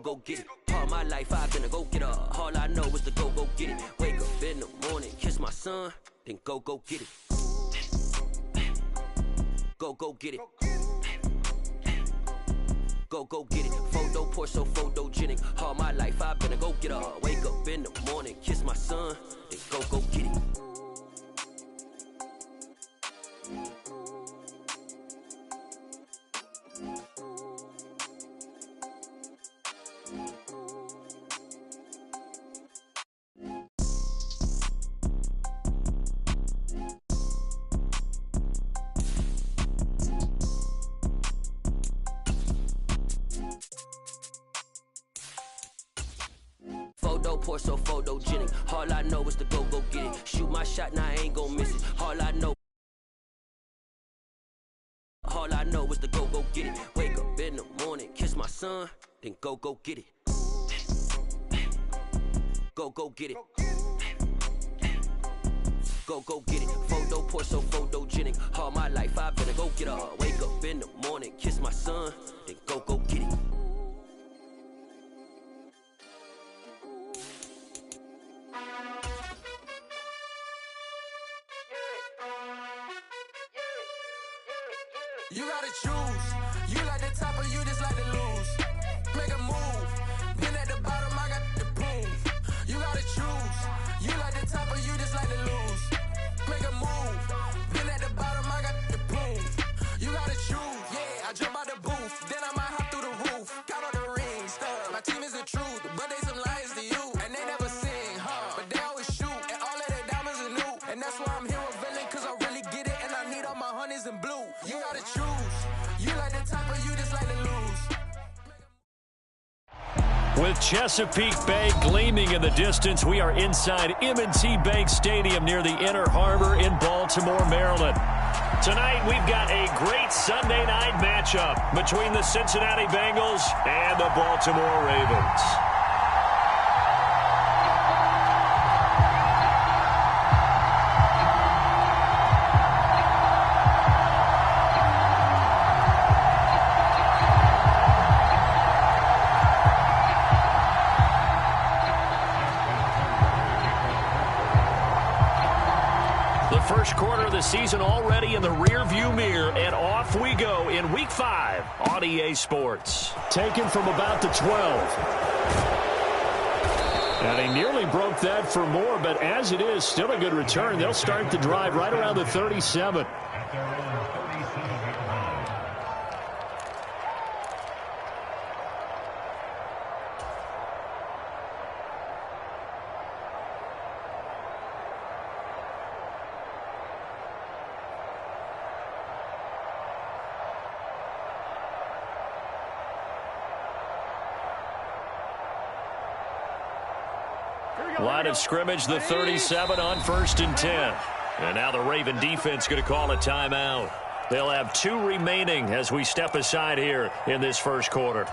go get it. All my life I've been a go-getter. All I know is to go get it. Wake up in the morning, kiss my son, then go get it. Go get it. Go get it. Photo poor, so photogenic. All my life I've been a go-getter. Wake up in the morning, kiss my son, then go get it. Photo poor, so photogenic. All I know is to go get it. Shoot my shot, now I ain't gon' miss it. All I know is to go get it. Wake up in the morning, kiss my son, then go get it. Go get it. Go get it. Photo poor, so photogenic. All my life I've been a go-getter. Wake up in the morning, kiss my son, then go get it. You gotta choose. You like the top or you just like to lose. Make a move. Been at the bottom, I got the prove. You gotta choose. You like the top or you just like to lose. Make a move. Been at the bottom, I got the prove. You gotta choose. Yeah, I jump out the booth. Then I might hop through the roof. Count on the rings. My team is the truth, but they some liars to you. And they never sing, but they always shoot. And all of their diamonds are new. And that's why I'm here with villain, cause I really get it. And I need all my honeys in blue. You gotta choose. You like the top or you just like to lose. With Chesapeake Bay gleaming in the distance, we are inside M&T Bank Stadium near the Inner Harbor in Baltimore, Maryland. Tonight, we've got a great Sunday night matchup between the Cincinnati Bengals and the Baltimore Ravens. First quarter of the season already in the rear-view mirror, and off we go in Week 5 on EA Sports. Taken from about the 12. And he nearly broke that for more, but as it is, still a good return. They'll start the drive right around the 37. Line of scrimmage, the 37 on 1st and 10. And now the Raven defense going to call a timeout. They'll have 2 remaining as we step aside here in this first quarter.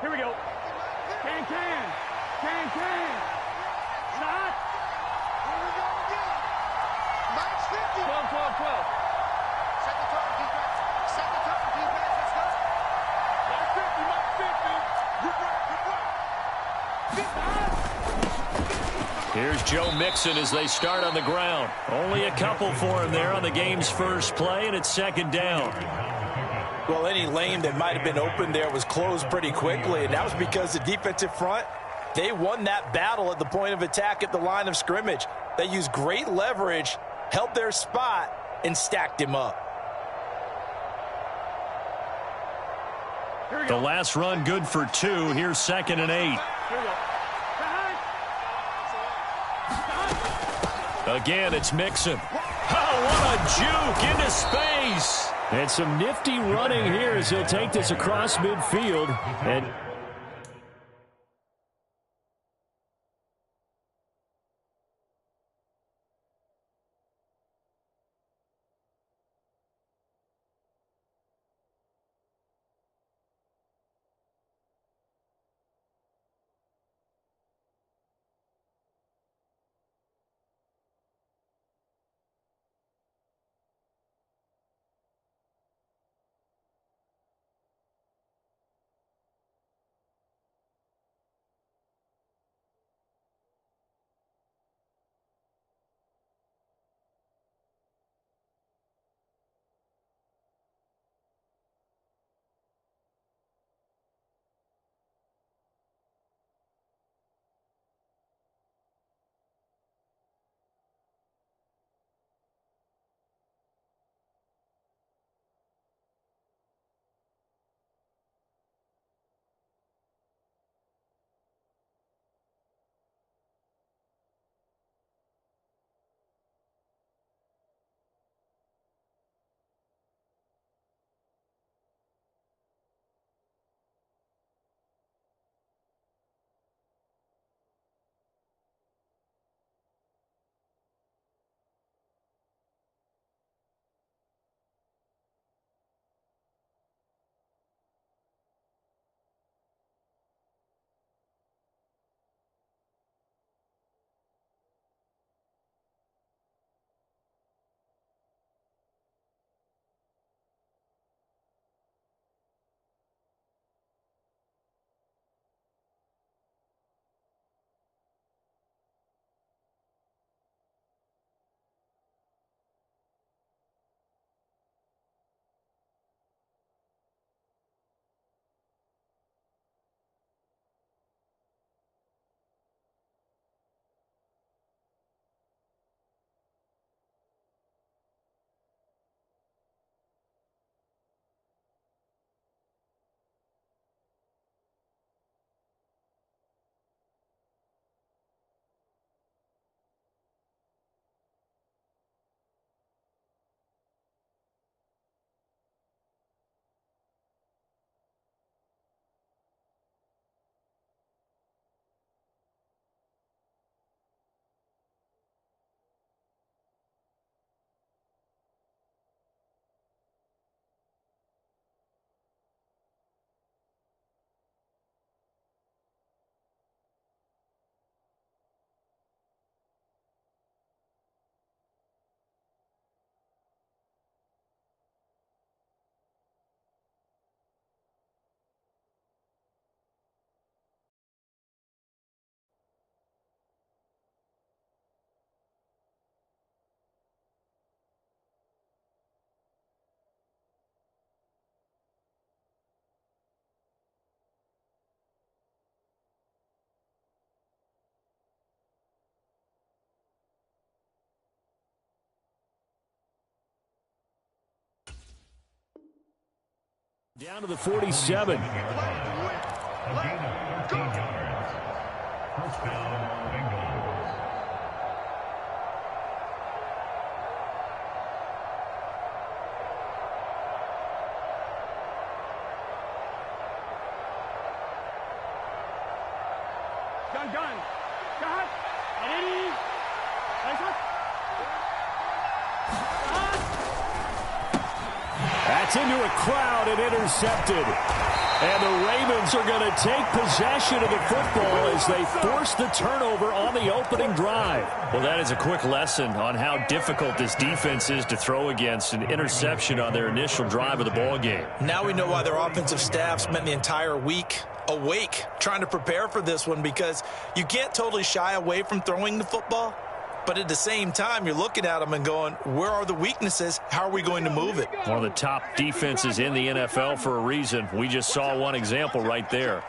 Here we go. Can. Shot. Here we go again. Max 50. 12. Set the tone, defense. Let's go. Max 50. Here's Joe Mixon as they start on the ground. Only a couple for him there on the game's first play, and it's 2nd down. Well, any lane that might have been open there was closed pretty quickly, and that was because the defensive front, they won that battle at the point of attack at the line of scrimmage. They used great leverage, held their spot, and stacked him up. The last run good for 2. Here's 2nd and 8. Again, it's Mixon. Oh, what a juke into space. And some nifty running here as he'll take this across midfield. And Down to the 47. First down, Bengals. That's into a crowd and intercepted. And the Ravens are going to take possession of the football as they force the turnover on the opening drive. Well, that is a quick lesson on how difficult this defense is to throw against. An interception on their initial drive of the ball game. Now we know why their offensive staff spent the entire week awake trying to prepare for this one, because you can't totally shy away from throwing the football. But at the same time, you're looking at them and going, where are the weaknesses? How are we going to move it? One of the top defenses in the NFL for a reason. We just saw one example right there.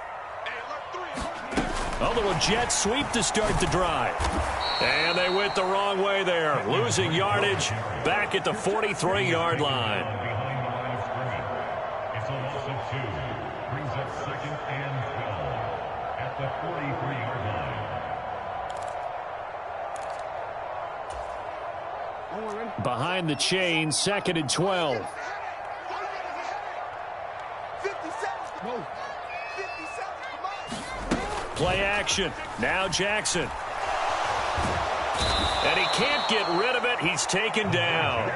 A little jet sweep to start the drive. And they went the wrong way there. Losing yardage back at the 43-yard line. It's a loss of 2. Brings up 2nd and 12 at the 43-yard line. Behind the chain, 2nd and 12. Play action. Now Jackson. And he can't get rid of it. He's taken down.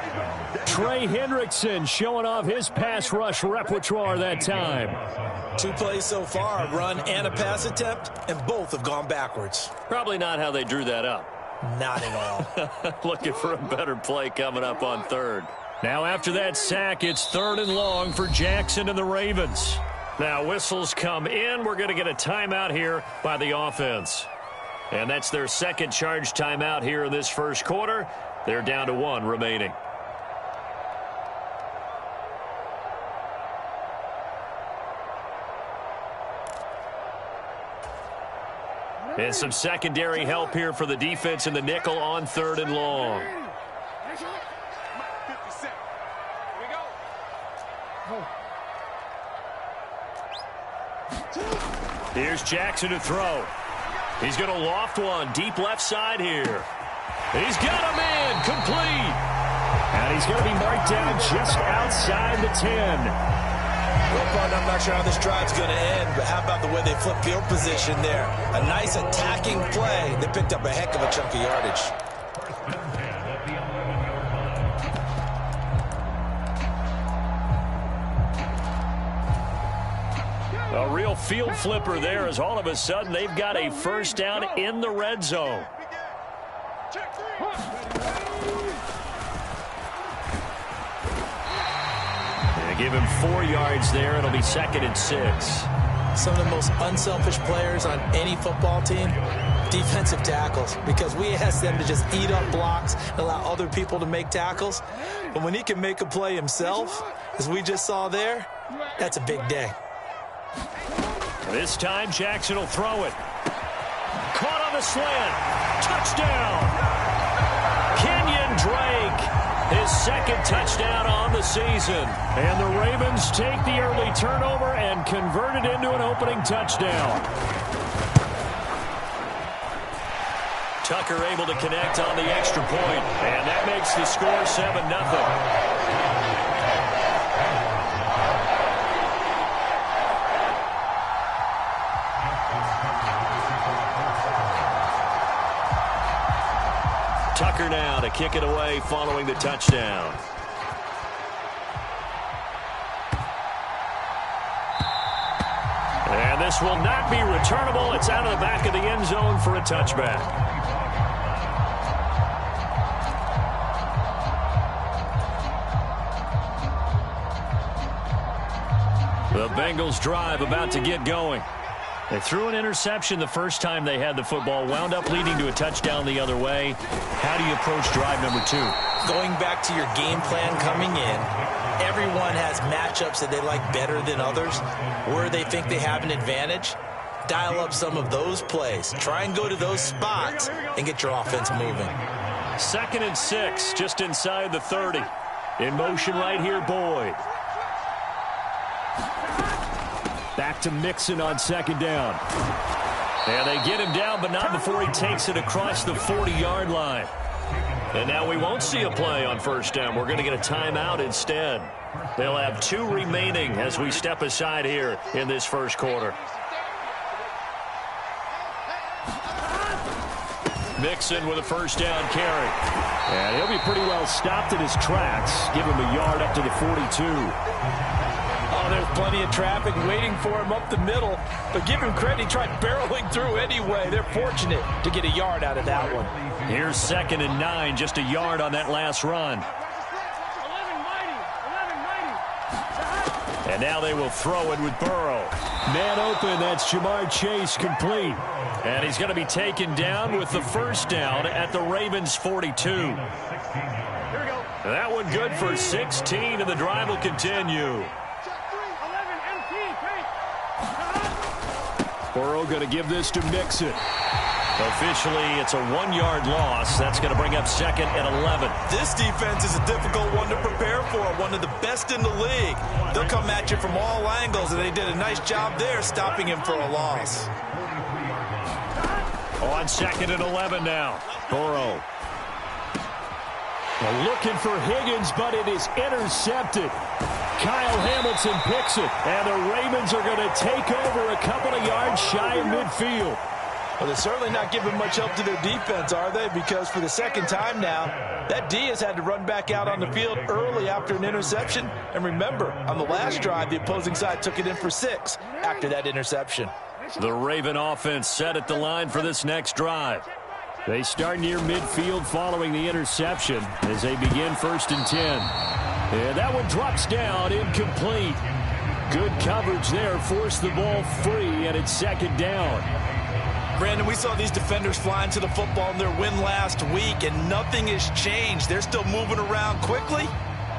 Trey Hendrickson showing off his pass rush repertoire that time. 2 plays so far, a run and a pass attempt, and both have gone backwards. Probably not how they drew that up. Not at all. Looking for a better play coming up on 3rd. Now after that sack, it's 3rd and long for Jackson and the Ravens. Now whistles come in. We're going to get a timeout here by the offense. And that's their 2nd charge timeout here in this first quarter. They're down to 1 remaining. And some secondary help here for the defense in the nickel on 3rd and long. Here's Jackson to throw. He's going to loft one deep left side here. He's got him in, complete. And he's going to be marked down just outside the 10. Well, I'm not sure how this drive's going to end, but how about the way they flip field position there? A nice attacking play. They picked up a heck of a chunk of yardage. First and 10 at the 11-yard line. A real field flipper there, as all of a sudden they've got a first down in the red zone. They give him 4 yards there. It'll be 2nd and 6. Some of the most unselfish players on any football team, defensive tackles, because we ask them to just eat up blocks and allow other people to make tackles. But when he can make a play himself, as we just saw there, that's a big day. This time Jackson will throw it. Caught on the slant. Touchdown. Kenyon Drake. His 2nd touchdown on the season. And the Ravens take the early turnover and convert it into an opening touchdown. Tucker able to connect on the extra point. And that makes the score 7-0. Tucker now to kick it away following the touchdown. And this will not be returnable. It's out of the back of the end zone for a touchback. The Bengals drive about to get going. They threw an interception the first time they had the football, wound up leading to a touchdown the other way. How do you approach drive number 2? Going back to your game plan coming in, everyone has matchups that they like better than others, where they think they have an advantage. Dial up some of those plays. Try and go to those spots and get your offense moving. 2nd and 6, just inside the 30. In motion right here, Boyd. Back to Mixon on second down. And they get him down, but not before he takes it across the 40-yard line. And now we won't see a play on first down. We're going to get a timeout instead. They'll have 2 remaining as we step aside here in this first quarter. Mixon with a first down carry. And he'll be pretty well stopped in his tracks. Give him a yard up to the 42. Oh, there's plenty of traffic waiting for him up the middle. But give him credit, he tried barreling through anyway. They're fortunate to get a yard out of that one. Here's 2nd and 9, just a yard on that last run. And now they will throw it with Burrow. Man open, that's Jamar Chase complete. And he's going to be taken down with the first down at the Ravens' 42. That one good for 16, and the drive will continue. Burrow going to give this to Mixon. Officially, it's a 1-yard loss. That's going to bring up 2nd and 11. This defense is a difficult one to prepare for, one of the best in the league. They'll come at you from all angles, and they did a nice job there stopping him for a loss. On 2nd and 11 now. Burrow. Looking for Higgins, but it is intercepted. Kyle Hamilton picks it, and the Ravens are going to take over a couple of yards shy of midfield. Well, they're certainly not giving much help to their defense, are they? Because for the second time now, that D has had to run back out on the field early after an interception. And remember, on the last drive, the opposing side took it in for 6 after that interception. The Raven offense set at the line for this next drive. They start near midfield following the interception as they begin 1st and 10. And that one drops down, incomplete. Good coverage there, forced the ball free, and it's 2nd down. Brandon, we saw these defenders flying to the football in their win last week, and nothing has changed. They're still moving around quickly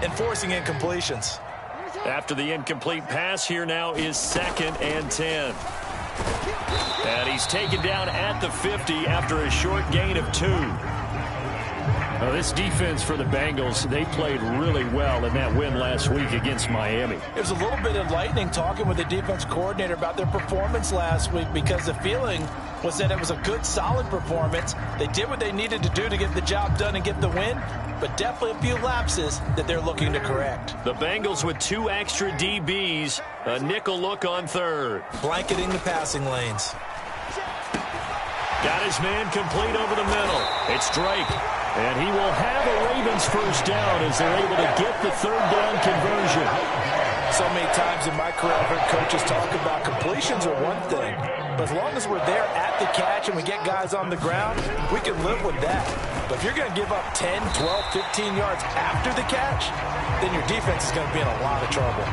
and forcing incompletions. After the incomplete pass, here now is 2nd and 10. And he's taken down at the 50 after a short gain of 2. Now, this defense for the Bengals, they played really well in that win last week against Miami. It was a little bit enlightening talking with the defense coordinator about their performance last week, because the feeling was that it was a good, solid performance. They did what they needed to do to get the job done and get the win, but definitely a few lapses that they're looking to correct. The Bengals with 2 extra DBs, a nickel look on 3rd. Blanketing the passing lanes. Got his man complete over the middle. It's Drake. And he will have a Ravens first down as they're able to get the 3rd down conversion. So many times in my career, I've heard coaches talk about completions are one thing, but as long as we're there at the catch and we get guys on the ground, we can live with that. But if you're going to give up 10, 12, 15 yards after the catch, then your defense is going to be in a lot of trouble.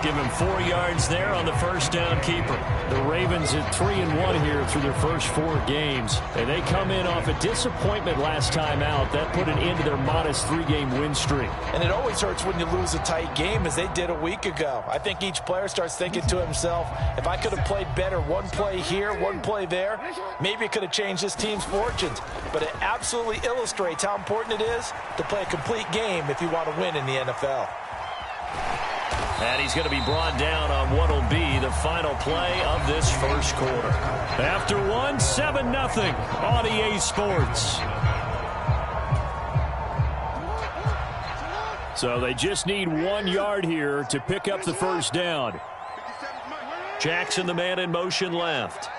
Give him 4 yards there on the first down keeper. The Ravens at 3-1 here through their first 4 games. And they come in off a disappointment last time out. That put an end to their modest 3-game win streak. And it always hurts when you lose a tight game, as they did a week ago. I think each player starts thinking to himself, if I could have played better one play here, one play there, maybe it could have changed this team's fortunes. But it absolutely illustrates how important it is to play a complete game if you want to win in the NFL. And he's going to be brought down on what will be the final play of this first quarter. After 1, 7-0 on EA Sports. So they just need 1 yard here to pick up the first down. Jackson, the man in motion left.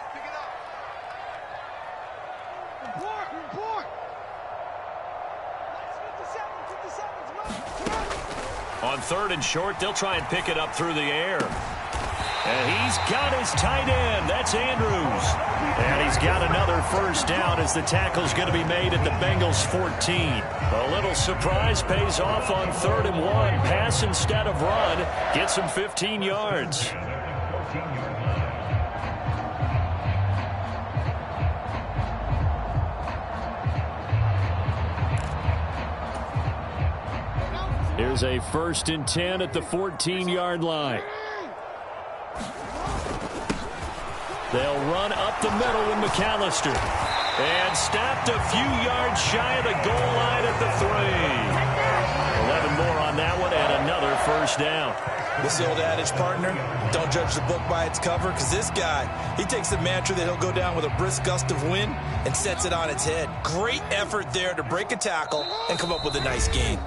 On 3rd and short, they'll try and pick it up through the air. And he's got his tight end. That's Andrews. And he's got another first down as the tackle's going to be made at the Bengals 14. A little surprise pays off on 3rd and 1. Pass instead of run. Gets him 15 yards. Here's a 1st and 10 at the 14-yard line. They'll run up the middle with McAllister. And stopped a few yards shy of the goal line at the 3. 11 more on that one, and another first down. What's the old adage, partner? Don't judge the book by its cover, because this guy, he takes the mantra that he'll go down with a brisk gust of wind and sets it on its head. Great effort there to break a tackle and come up with a nice gain.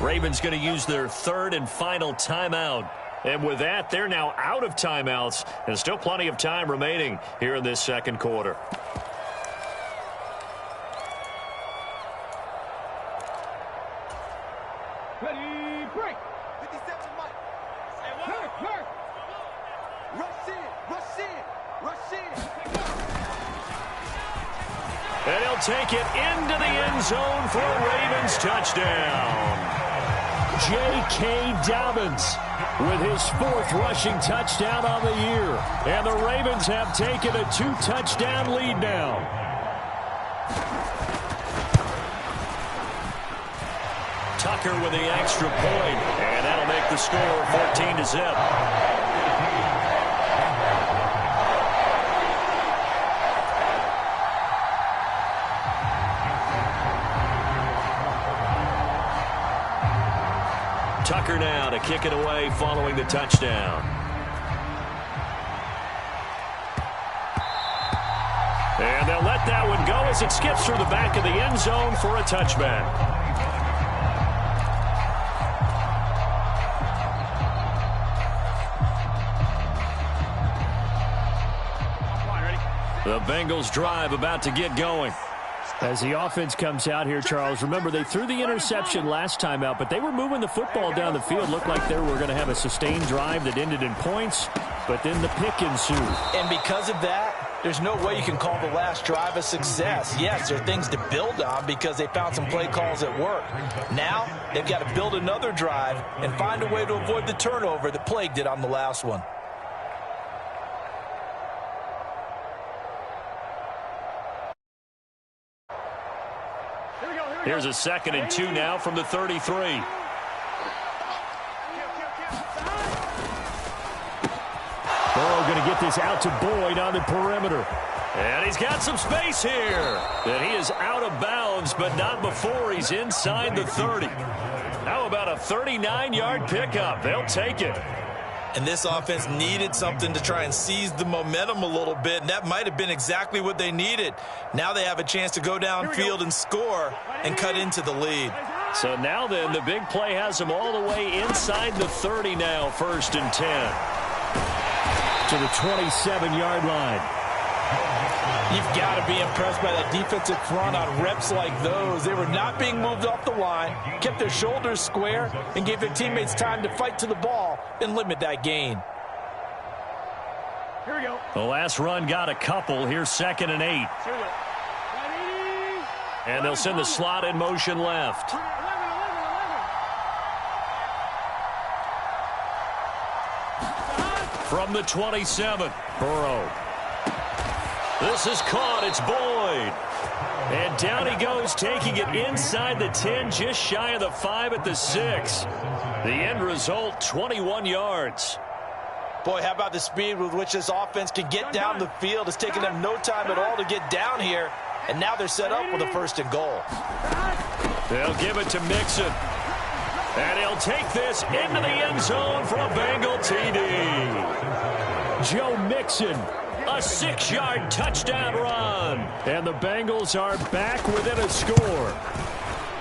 Ravens going to use their third and final timeout. And with that, they're now out of timeouts, and still plenty of time remaining here in this second quarter. Ready, break. 57 Mike. Hurt. Rush in. And he'll take it into the end zone for a Ravens touchdown. J.K. Dobbins with his fourth rushing touchdown on the year. And the Ravens have taken a 2-touchdown lead now. Tucker with the extra point, and that'll make the score 14-0. Tucker now to kick it away following the touchdown. And they'll let that one go as it skips through the back of the end zone for a touchback. The Bengals drive about to get going. As the offense comes out here, Charles, remember they threw the interception last time out, but they were moving the football down the field. Looked like they were going to have a sustained drive that ended in points, but then the pick ensued. And because of that, there's no way you can call the last drive a success. Yes, there are things to build on because they found some play calls that work. Now, they've got to build another drive and find a way to avoid the turnover that plagued it on the last one. Here's a 2nd and 2 now from the 33. Burrow going to get this out to Boyd on the perimeter. And he's got some space here. And he is out of bounds, but not before he's inside the 30. How about a 39-yard pickup? They'll take it. And this offense needed something to try and seize the momentum a little bit, and that might have been exactly what they needed. Now they have a chance to go downfield and score and cut into the lead. So now then, the big play has them all the way inside the 30 now, 1st and 10. To the 27-yard line. You've got to be impressed by that defensive front on reps like those. They were not being moved off the line, kept their shoulders square, and gave their teammates time to fight to the ball and limit that gain. Here we go. The last run got a couple. Here's 2nd and 8. Here we go. And they'll send the slot in motion left. 11. From the 27, Burrow. This is caught. It's Boyd. And down he goes, taking it inside the 10, just shy of the 5 at the 6. The end result, 21 yards. Boy, how about the speed with which this offense can get down the field? It's taken them no time at all to get down here. And now they're set up with a 1st and goal. They'll give it to Mixon. And he'll take this into the end zone for a Bengal TD. Joe Mixon, a 6-yard touchdown run. And the Bengals are back within a score.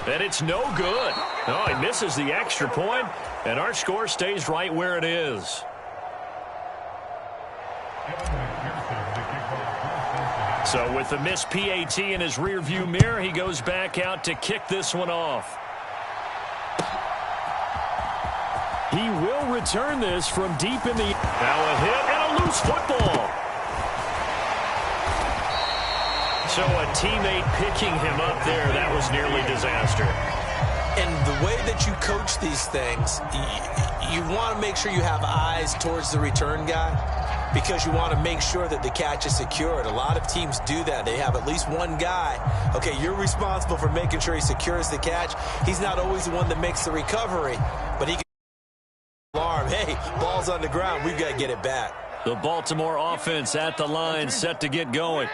And it's no good. Oh, he misses the extra point, and our score stays right where it is. So with the missed PAT in his rearview mirror, he goes back out to kick this one off. He will return this from deep in the... Now a hit and a loose football. So a teammate picking him up there, that was nearly disaster. And the way that you coach these things, you want to make sure you have eyes towards the return guy because you want to make sure that the catch is secured. A lot of teams do that. They have at least one guy. Okay, you're responsible for making sure he secures the catch. He's not always the one that makes the recovery, but he can alarm. Hey, ball's on the ground. We've got to get it back. The Baltimore offense at the line, set to get going.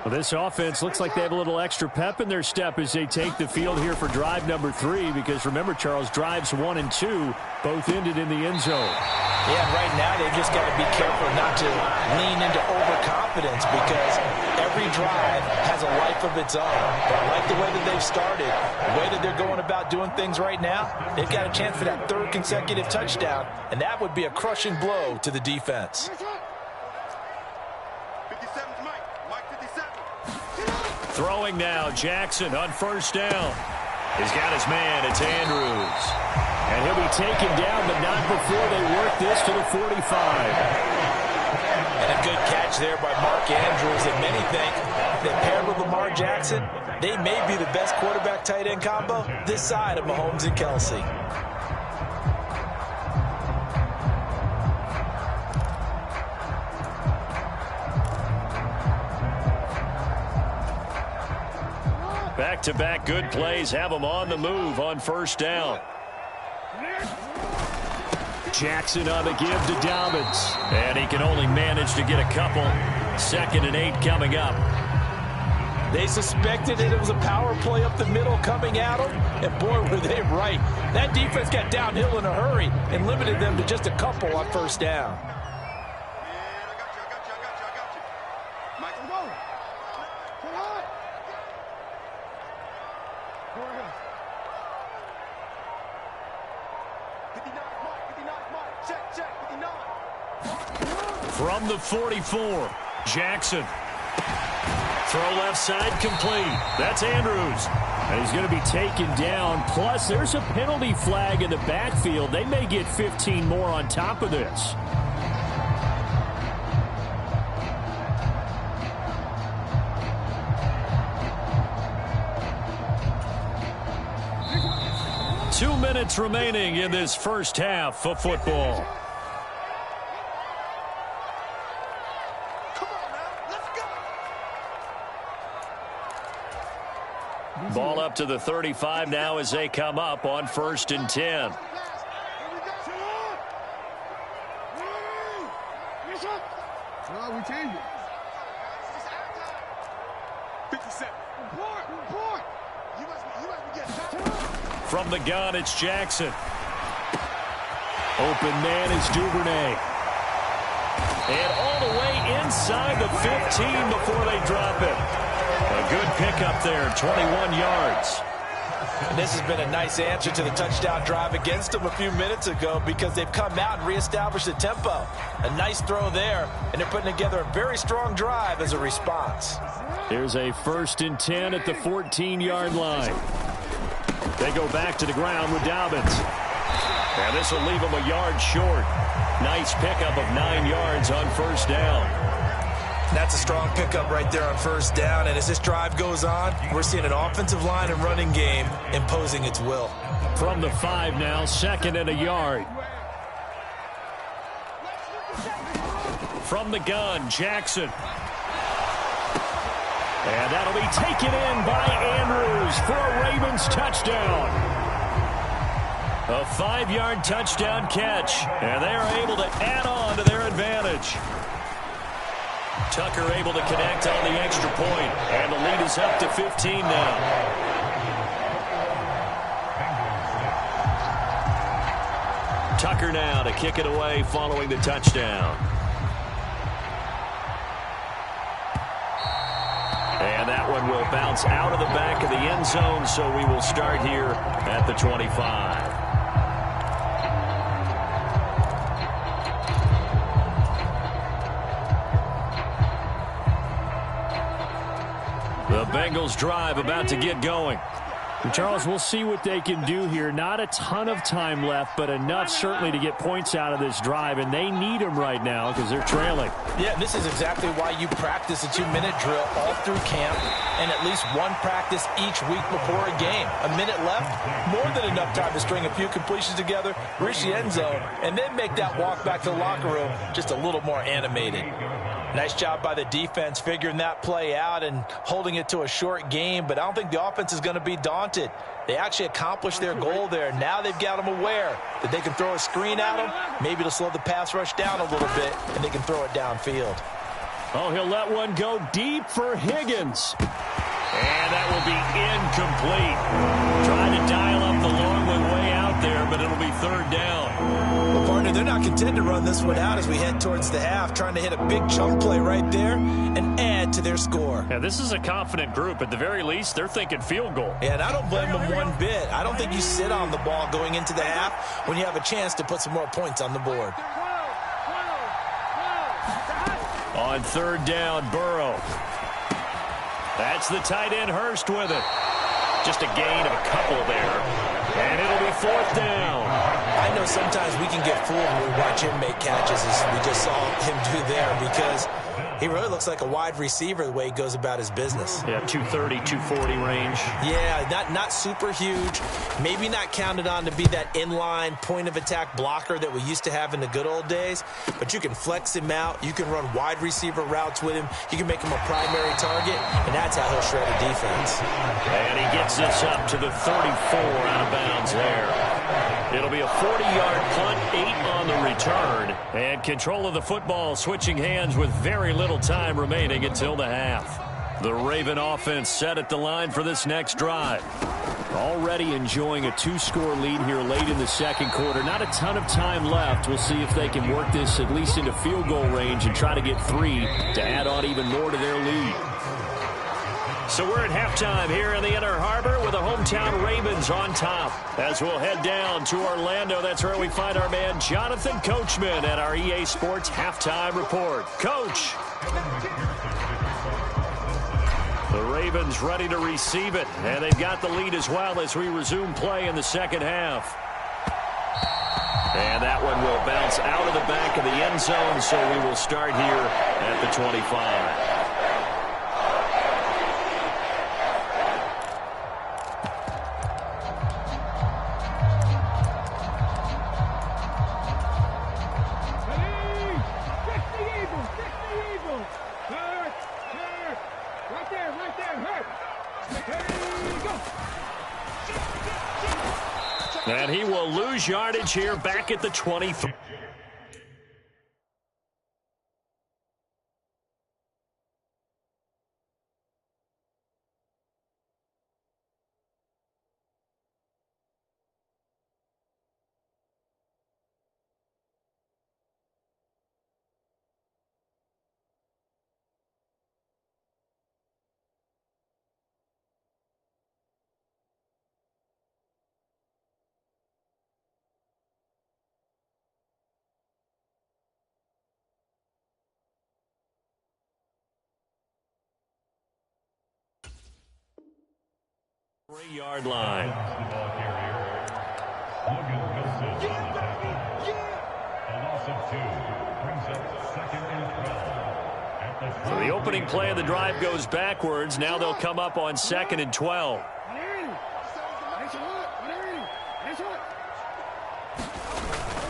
Well, this offense looks like they have a little extra pep in their step as they take the field here for drive number 3, because remember, Charles, drives 1 and 2 both ended in the end zone. Yeah, and right now they've just got to be careful not to lean into overconfidence, because every drive has a life of its own. But I like the way that they've started, the way that they're going about doing things right now. They've got a chance for that 3rd consecutive touchdown, and that would be a crushing blow to the defense. Throwing now, Jackson on first down. He's got his man, it's Andrews. And he'll be taken down, but not before they work this to the 45. And a good catch there by Mark Andrews. And many think that paired with Lamar Jackson, they may be the best quarterback-tight end combo this side of Mahomes and Kelsey. Back-to-back good plays have them on the move on first down. Jackson on the give to Dobbins. And he can only manage to get a couple. 2nd and 8 coming up. They suspected it was a power play up the middle coming at them, and boy, were they right. That defense got downhill in a hurry and limited them to just a couple on first down. From the 44, Jackson. Throw left side complete. That's Andrews. And he's going to be taken down. Plus, there's a penalty flag in the backfield. They may get 15 more on top of this. Two minutes remaining in this first half of football. Ball up to the 35 now as they come up on 1st and 10. From the gun, it's Jackson. Open man is Duvernay. And all the way inside the 15 before they drop it. A good pickup there, 21 yards. And this has been a nice answer to the touchdown drive against them a few minutes ago, because they've come out and reestablished the tempo. A nice throw there, and they're putting together a very strong drive as a response. There's a 1st and 10 at the 14-yard line. They go back to the ground with Dobbins. And this will leave them a yard short. Nice pickup of 9 yards on first down. That's a strong pickup right there on first down. And as this drive goes on, we're seeing an offensive line and running game imposing its will. From the 5 now, 2nd and a yard. From the gun, Jackson. And that'll be taken in by Andrews for a Ravens touchdown. A 5-yard touchdown catch. And they are able to add on to their advantage. Tucker able to connect on the extra point, and the lead is up to 15 now. Tucker now to kick it away following the touchdown. And that one will bounce out of the back of the end zone, so we will start here at the 25. The Bengals drive about to get going. And Charles, we'll see what they can do here. Not a ton of time left, but enough certainly to get points out of this drive, and they need them right now because they're trailing. Yeah, this is exactly why you practice a 2-minute drill all through camp and at least one practice each week before a game. A minute left, more than enough time to string a few completions together, reach the end zone, and then make that walk back to the locker room just a little more animated. Nice job by the defense figuring that play out and holding it to a short game, but I don't think the offense is going to be daunted. They actually accomplished their goal there. Now they've got them aware that they can throw a screen at them, maybe to slow the pass rush down a little bit, and they can throw it downfield. Oh, he'll let one go deep for Higgins. And that will be incomplete. Trying to dial up the long one way out there, but it'll be third down. Well, partner, they're not content to run this one out as we head towards the half, trying to hit a big chunk play right there and add to their score. Yeah, this is a confident group. At the very least, they're thinking field goal. Yeah, and I don't blame them one bit. I don't think you sit on the ball going into the half when you have a chance to put some more points on the board. On third down, Burrow. That's the tight end, Hurst, with it. Just a gain of a couple there. And it'll be fourth down. I know sometimes we can get fooled when we watch him make catches, as we just saw him do there, because he really looks like a wide receiver the way he goes about his business. Yeah, 230, 240 range. Yeah, not super huge. Maybe not counted on to be that inline point-of-attack blocker that we used to have in the good old days. But you can flex him out. You can run wide receiver routes with him. You can make him a primary target, and that's how he'll shred a defense. And he gets this up to the 34 out of bounds there. It'll be a 40-yard punt, 8 on the return. And control of the football switching hands with very little time remaining until the half. The Raven offense set at the line for this next drive. Already enjoying a 2-score lead here late in the second quarter. Not a ton of time left. We'll see if they can work this at least into field goal range and try to get 3 to add on even more to their lead. So we're at halftime here in the Inner Harbor with the hometown Ravens on top. As we'll head down to Orlando, that's where we find our man Jonathan Coachman at our EA Sports Halftime Report. Coach. The Ravens ready to receive it, and they've got the lead as well as we resume play in the second half. And that one will bounce out of the back of the end zone, so we will start here at the 25. And he will lose yardage here back at the 23. Three-yard line. So the opening play of the drive goes backwards. Now they'll come up on 2nd and 12.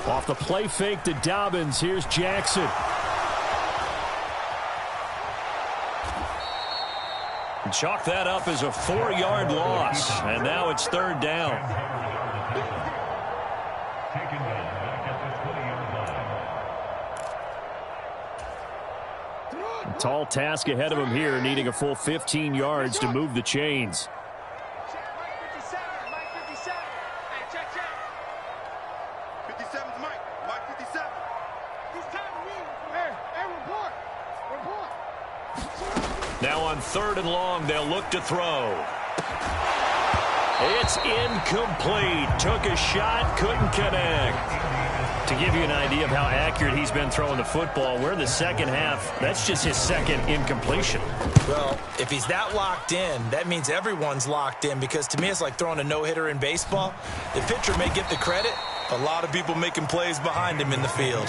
Off the play fake to Dobbins. Here's Jackson. Chalk that up as a 4-yard loss, and now it's third down. A tall task ahead of him here, needing a full 15 yards to move the chains. Now on 3rd and long, they'll look to throw. It's incomplete. Took a shot, couldn't connect. To give you an idea of how accurate he's been throwing the football, we're in the second half. That's just his second incompletion. Well, if he's that locked in, that means everyone's locked in, because to me it's like throwing a no-hitter in baseball. The pitcher may get the credit, a lot of people making plays behind him in the field.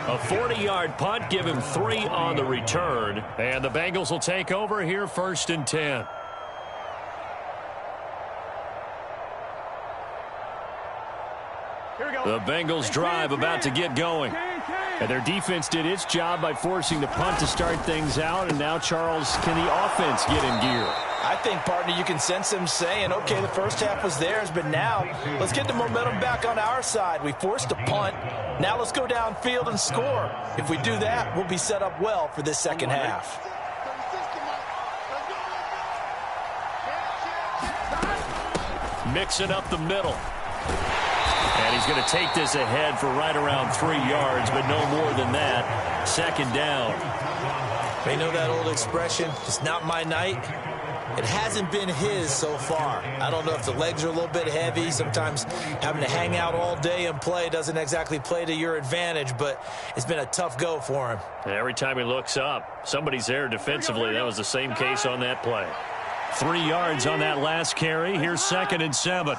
A 40-yard punt, give him 3 on the return. And the Bengals will take over here 1st and 10. The Bengals drive about to get going. And their defense did its job by forcing the punt to start things out. And now, Charles, can the offense get in gear? I think, partner, you can sense them saying, okay, the first half was theirs, but now let's get the momentum back on our side. We forced a punt. Now let's go downfield and score. If we do that, we'll be set up well for this second half. Mixing up the middle. And he's going to take this ahead for right around 3 yards, but no more than that. Second down. They know that old expression, it's not my night. It hasn't been his so far. I don't know if the legs are a little bit heavy. Sometimes having to hang out all day and play doesn't exactly play to your advantage, but it's been a tough go for him. And every time he looks up, somebody's there defensively. That was the same case on that play. 3 yards on that last carry. Here's 2nd and 7.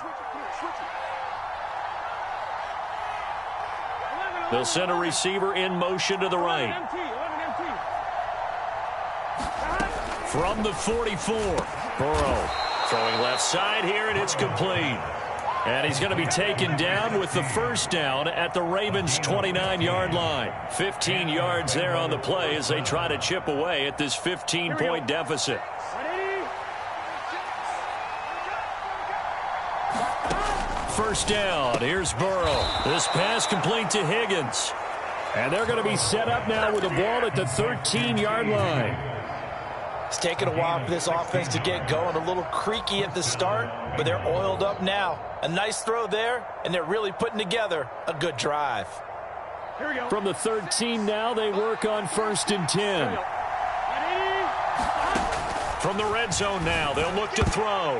They'll send a receiver in motion to the right. From the 44, Burrow throwing left side here, and it's complete. And he's going to be taken down with the first down at the Ravens' 29-yard line. 15 yards there on the play as they try to chip away at this 15-point deficit. First down. Here's Burrow. This pass complete to Higgins. And they're going to be set up now with the ball at the 13-yard line. It's taken a while for this offense to get going. A little creaky at the start, but they're oiled up now. A nice throw there, and they're really putting together a good drive. Here we go. From the 13 now, they work on 1st and 10. From the red zone now, they'll look to throw.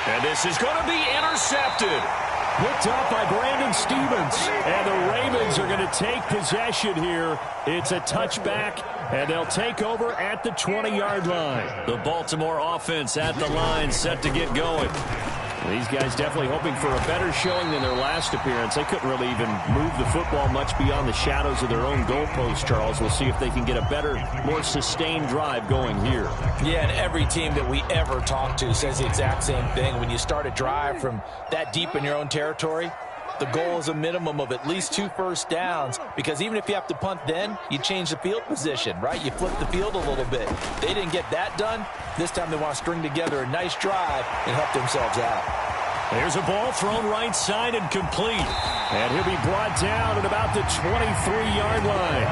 And this is going to be intercepted. Picked up by Brandon Stevens. And the Ravens are going to take possession here. It's a touchback, and they'll take over at the 20-yard line. The Baltimore offense at the line, set to get going. These guys definitely hoping for a better showing than their last appearance. They couldn't really even move the football much beyond the shadows of their own goalpost, Charles. We'll see if they can get a better, more sustained drive going here. Yeah, and every team that we ever talk to says the exact same thing. When you start a drive from that deep in your own territory, the goal is a minimum of at least 2 first downs, because even if you have to punt then, you change the field position, right? You flip the field a little bit. They didn't get that done. This time they want to string together a nice drive and help themselves out. There's a ball thrown right side and complete. And he'll be brought down at about the 23-yard line.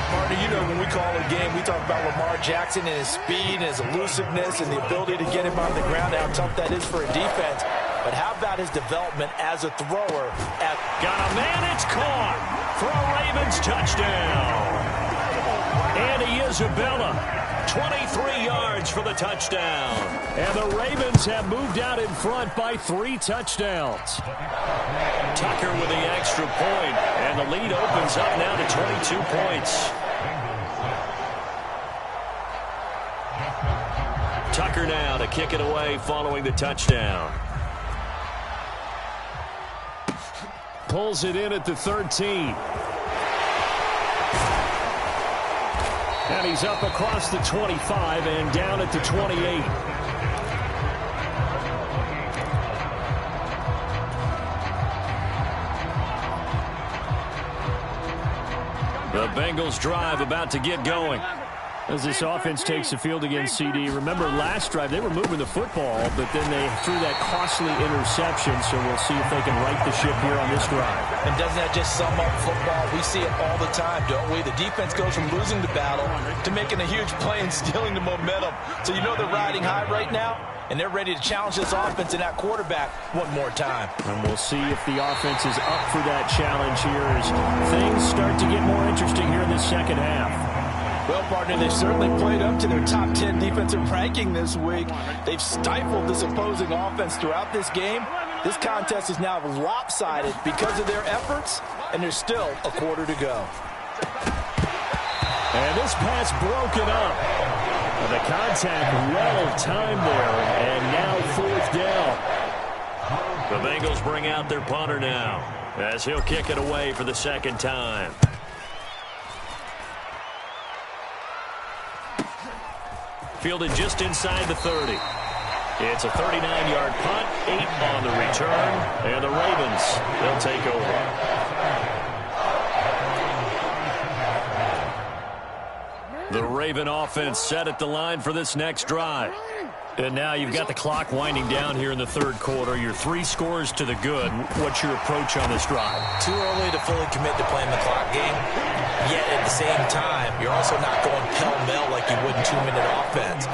Partner, you know when we call a game, we talk about Lamar Jackson and his speed and his elusiveness and the ability to get him on the ground, how tough that is for a defense. But how about his development as a thrower? Got a man, it's caught for a Ravens touchdown. Andy Isabella, 23 yards for the touchdown. And the Ravens have moved out in front by 3 touchdowns. Tucker with the extra point, and the lead opens up now to 22 points. Tucker now to kick it away following the touchdown. Pulls it in at the 13. And he's up across the 25 and down at the 28. The Bengals drive about to get going. As this offense takes the field against CD. Remember last drive they were moving the football, but then they threw that costly interception, so we'll see if they can right the ship here on this drive. And doesn't that just sum up football? We see it all the time, don't we? The defense goes from losing the battle to making a huge play and stealing the momentum. So you know they're riding high right now, and they're ready to challenge this offense and that quarterback one more time. And we'll see if the offense is up for that challenge here as things start to get more interesting here in the second half. Well, partner, they've certainly played up to their top 10 defensive ranking this week. They've stifled this opposing offense throughout this game. This contest is now lopsided because of their efforts, and there's still a quarter to go. And this pass broken up. The contact well timed there, and now 4th down. The Bengals bring out their punter now as he'll kick it away for the 2nd time. Fielded just inside the 30. It's a 39-yard punt, 8 on the return, and the Ravens, they'll take over. The Raven offense set at the line for this next drive. And now you've got the clock winding down here in the third quarter. You're 3 scores to the good. What's your approach on this drive? Too early to fully commit to playing the clock game. Yet at the same time, you're also not going pell-mell like you would in 2-minute offense.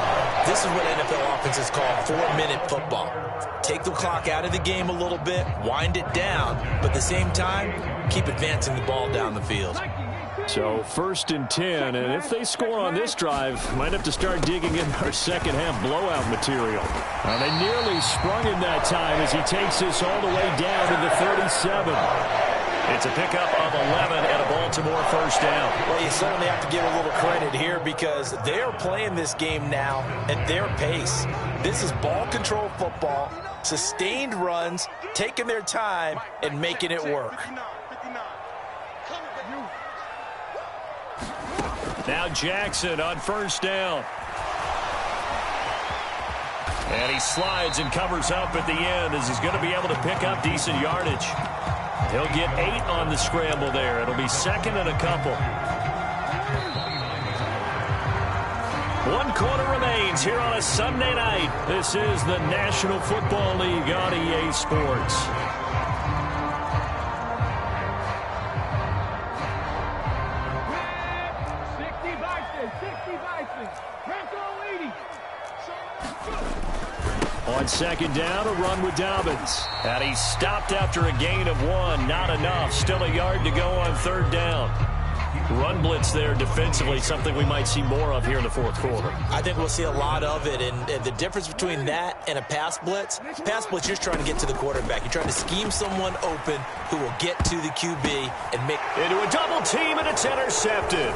This is what NFL offenses call 4-minute football. Take the clock out of the game a little bit, wind it down, but at the same time, keep advancing the ball down the field. So 1st and 10, and if they score on this drive, might have to start digging in our second half blowout material. They nearly sprung him that time as he takes this all the way down to the 37. It's a pickup of 11 and a Baltimore first down. Well, you certainly have to give a little credit here because they're playing this game now at their pace. This is ball control football, sustained runs, taking their time, and making it work. Now Jackson on first down. And he slides and covers up at the end as he's going to be able to pick up decent yardage. He'll get 8 on the scramble there. It'll be 2nd and a couple. 1 quarter remains here on a Sunday night. This is the National Football League on EA Sports. On 2nd down, a run with Dobbins. And he stopped after a gain of 1. Not enough. Still a yard to go on 3rd down. Run blitz there defensively, something we might see more of here in the 4th quarter. I think we'll see a lot of it, and the difference between that and a pass blitz, you're just trying to get to the quarterback. You're trying to scheme someone open who will get to the QB and make... Into a double team, and it's intercepted.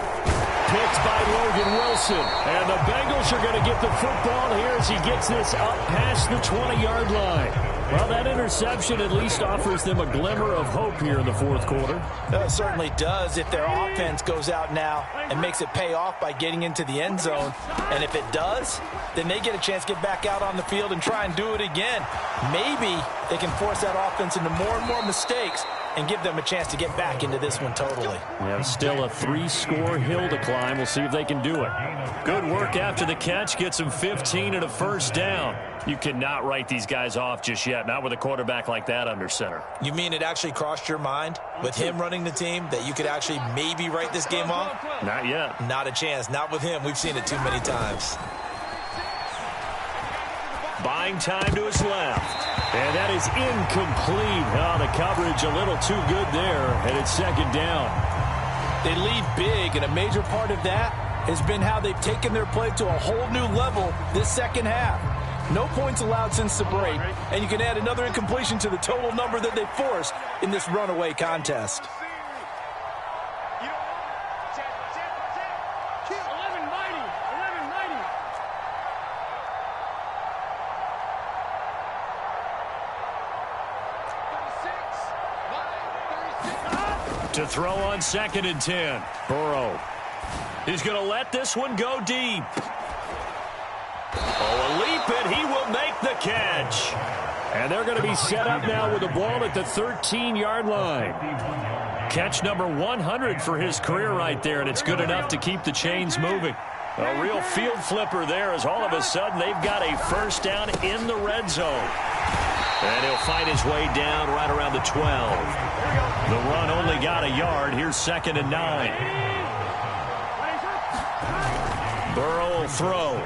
Picked by Logan Wilson. And the Bengals are going to get the football here as he gets this up past the 20-yard line. Well, that interception at least offers them a glimmer of hope here in the 4th quarter. It certainly does if their offense goes out now and makes it pay off by getting into the end zone. And if it does, then they get a chance to get back out on the field and try and do it again. Maybe they can force that offense into more and more mistakes and give them a chance to get back into this one totally. Yeah, still a 3-score hill to climb. We'll see if they can do it. Good work after the catch. Gets them 15 and a first down. You cannot write these guys off just yet, not with a quarterback like that under center. You mean it actually crossed your mind with him running the team that you could actually maybe write this game off? Not yet. Not a chance. Not with him. We've seen it too many times. Buying time to his left. And that is incomplete. Oh, the coverage a little too good there, and it's 2nd down. They lead big, and a major part of that has been how they've taken their play to a whole new level this second half. No points allowed since the break, and you can add another incompletion to the total number that they forced in this runaway contest. To throw on 2nd and 10. Burrow. He's going to let this one go deep. Oh, a leap, and he will make the catch. And they're going to be set up now with the ball at the 13-yard line. Catch number 100 for his career right there, and it's good enough to keep the chains moving. A real field flipper there as all of a sudden they've got a first down in the red zone. And he'll find his way down right around the 12. The run only got a yard. Here's 2nd and 9. Burrow will throw.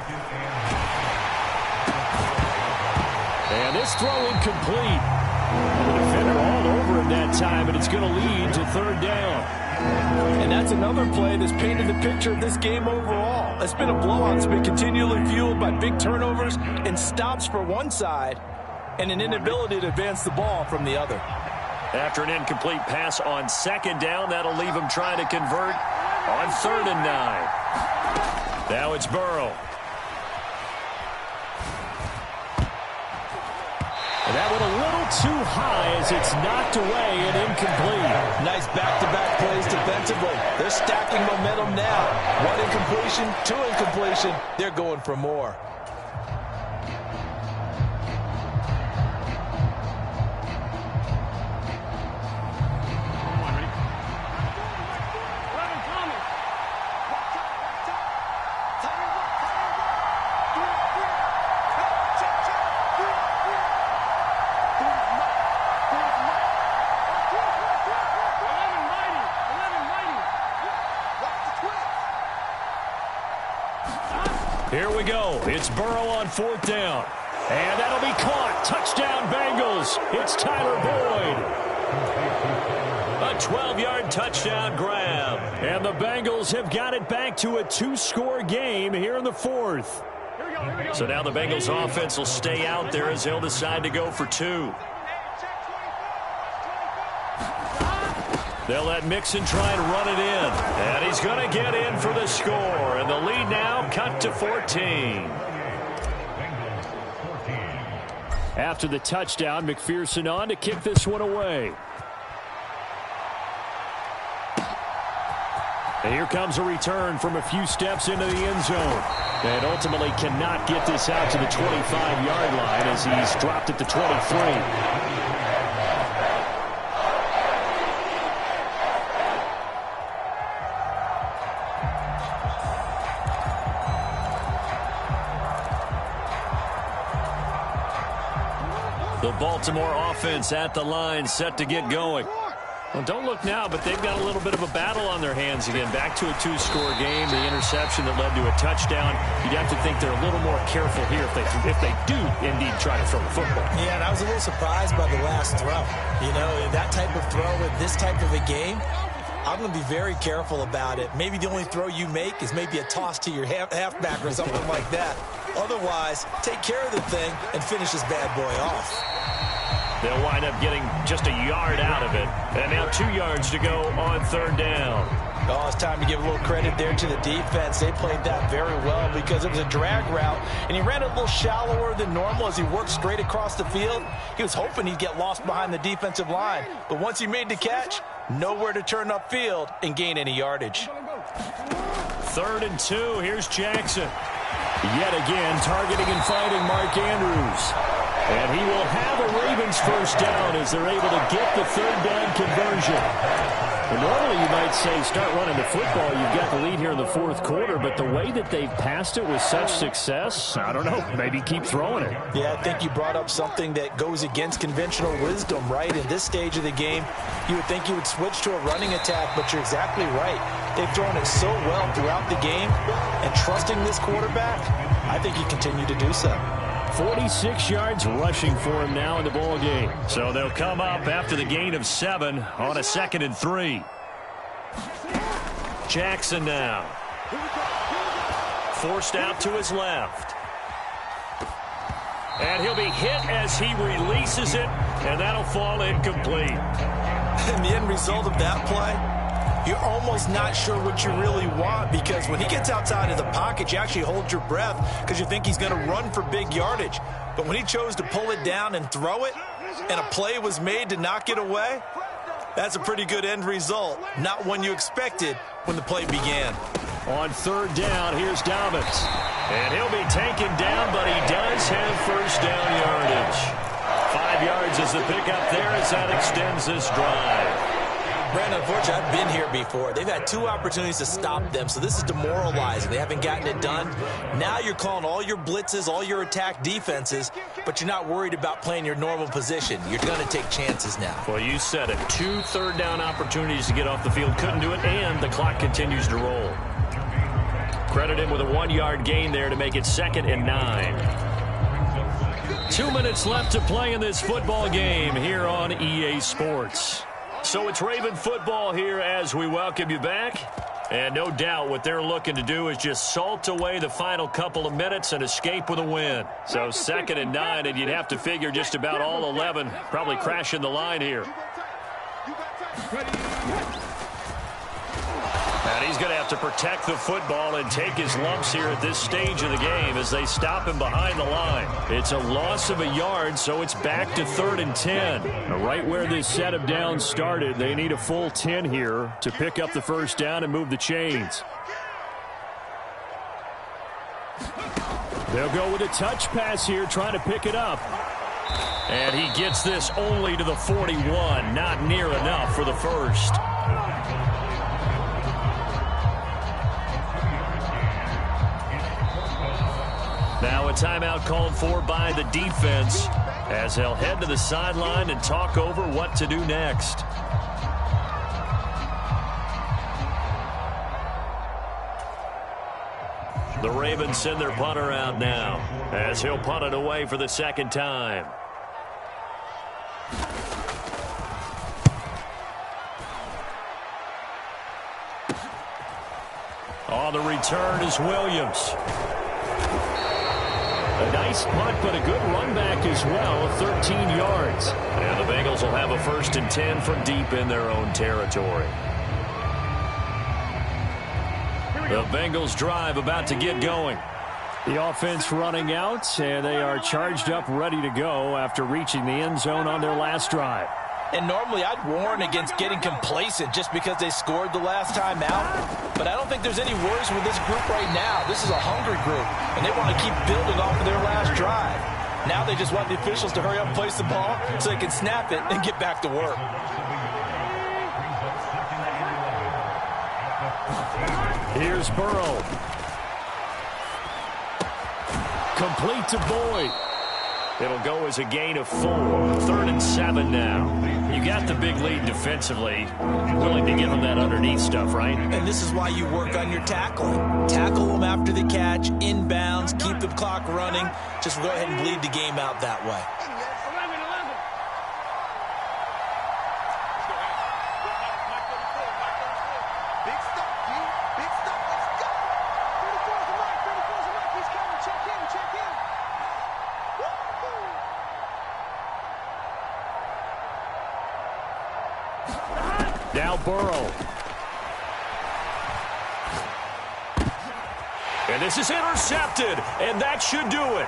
And this throw incomplete. The defender all over him that time, and it's going to lead to 3rd down. And that's another play that's painted the picture of this game overall. It's been a blowout. It's been continually fueled by big turnovers and stops for one side and an inability to advance the ball from the other. After an incomplete pass on 2nd down, that'll leave him trying to convert on 3rd and 9. Now it's Burrow. And that went a little too high as it's knocked away and incomplete. Nice back-to-back plays defensively. They're stacking momentum now. 1 incompletion, 2 incompletion. They're going for more. Here we go. It's Burrow on 4th down. And that'll be caught. Touchdown, Bengals. It's Tyler Boyd. A 12-yard touchdown grab. And the Bengals have got it back to a 2-score game here in the 4th. So now the Bengals offense will stay out there as they'll decide to go for 2. They'll let Mixon try and run it in. And he's going to get in for the score. And the lead now cut to 14. After the touchdown, McPherson on to kick this one away. And here comes a return from a few steps into the end zone. And ultimately cannot get this out to the 25-yard line as he's dropped at the 23. The Baltimore offense at the line, set to get going. Well, don't look now, but they've got a little bit of a battle on their hands again. Back to a 2-score game. The interception that led to a touchdown. You'd have to think they're a little more careful here if they do indeed try to throw the football. Yeah, and I was a little surprised by the last throw. You know, that type of throw with this type of a game, I'm going to be very careful about it. Maybe the only throw you make is maybe a toss to your halfback or something like that. Otherwise, take care of the thing and finish this bad boy off. They'll wind up getting just a yard out of it. And now 2 yards to go on 3rd down. Oh, it's time to give a little credit there to the defense. They played that very well because it was a drag route, and he ran it a little shallower than normal as he worked straight across the field. He was hoping he'd get lost behind the defensive line. But once he made the catch, nowhere to turn upfield and gain any yardage. 3rd and 2. Here's Jackson. Yet again, targeting and finding Mark Andrews. And he will have a Ravens first down as they're able to get the 3rd down conversion. And normally you might say start running the football. You've got the lead here in the 4th quarter, but the way that they've passed it with such success, I don't know, maybe keep throwing it. Yeah, I think you brought up something that goes against conventional wisdom, right? In this stage of the game, you would think you would switch to a running attack, but you're exactly right. They've thrown it so well throughout the game, and trusting this quarterback, I think you continue to do so. 46 yards rushing for him now in the ball game. So they'll come up after the gain of 7 on a 2nd and 3. Jackson now. Forced out to his left. And he'll be hit as he releases it, and that'll fall incomplete. And the end result of that play, you're almost not sure what you really want, because when he gets outside of the pocket, you actually hold your breath because you think he's going to run for big yardage. But when he chose to pull it down and throw it, and a play was made to knock it away, that's a pretty good end result. Not one you expected when the play began. On 3rd down, here's Dobbins. And he'll be taken down, but he does have first down yardage. 5 yards is the pickup there as that extends this drive. Brandon, unfortunately, I've been here before. They've had 2 opportunities to stop them, so this is demoralizing. They haven't gotten it done. Now you're calling all your blitzes, all your attack defenses, but you're not worried about playing your normal position. You're going to take chances now. Well, you said it. 2 3rd down opportunities to get off the field. Couldn't do it, and the clock continues to roll. Credit him with a 1-yard gain there to make it 2nd and 9. 2 minutes left to play in this football game here on EA Sports. So it's Raven football here as we welcome you back. And no doubt what they're looking to do is just salt away the final couple of minutes and escape with a win. So 2nd and 9, and you'd have to figure just about all 11 probably crashing the line here. And he's going to have to protect the football and take his lumps here at this stage of the game as they stop him behind the line. It's a loss of a yard, so it's back to 3rd and 10. Right where this set of downs started, they need a full 10 here to pick up the first down and move the chains. They'll go with a touch pass here, trying to pick it up. And he gets this only to the 41, not near enough for the first. Now a timeout called for by the defense as they'll head to the sideline and talk over what to do next. The Ravens send their punter out now as he'll punt it away for the second time. On the return is Williams. A nice punt, but a good run back as well, 13 yards. And the Bengals will have a 1st and 10 from deep in their own territory. The Bengals drive about to get going. The offense running out, and they are charged up, ready to go after reaching the end zone on their last drive. And normally I'd warn against getting complacent just because they scored the last time out. But I don't think there's any worries with this group right now. This is a hungry group, and they want to keep building off of their last drive. Now they just want the officials to hurry up and place the ball so they can snap it and get back to work. Here's Burrow. Complete to Boyd. It'll go as a gain of 4. 3rd and 7 now. You got the big lead defensively. Willing to give them that underneath stuff, right? And this is why you work on your tackling. Tackle them after the catch, inbounds, keep the clock running. Just go ahead and bleed the game out that way. Big stop, G. Big stop. Let's go. 34's the mark. 34's the mark. He's coming. Check in. Check in. Now Burrow. And this is intercepted, and that should do it.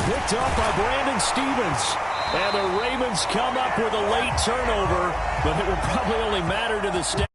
Picked up by Brandon Stevens. And the Ravens come up with a late turnover, but it will probably only matter to the stat.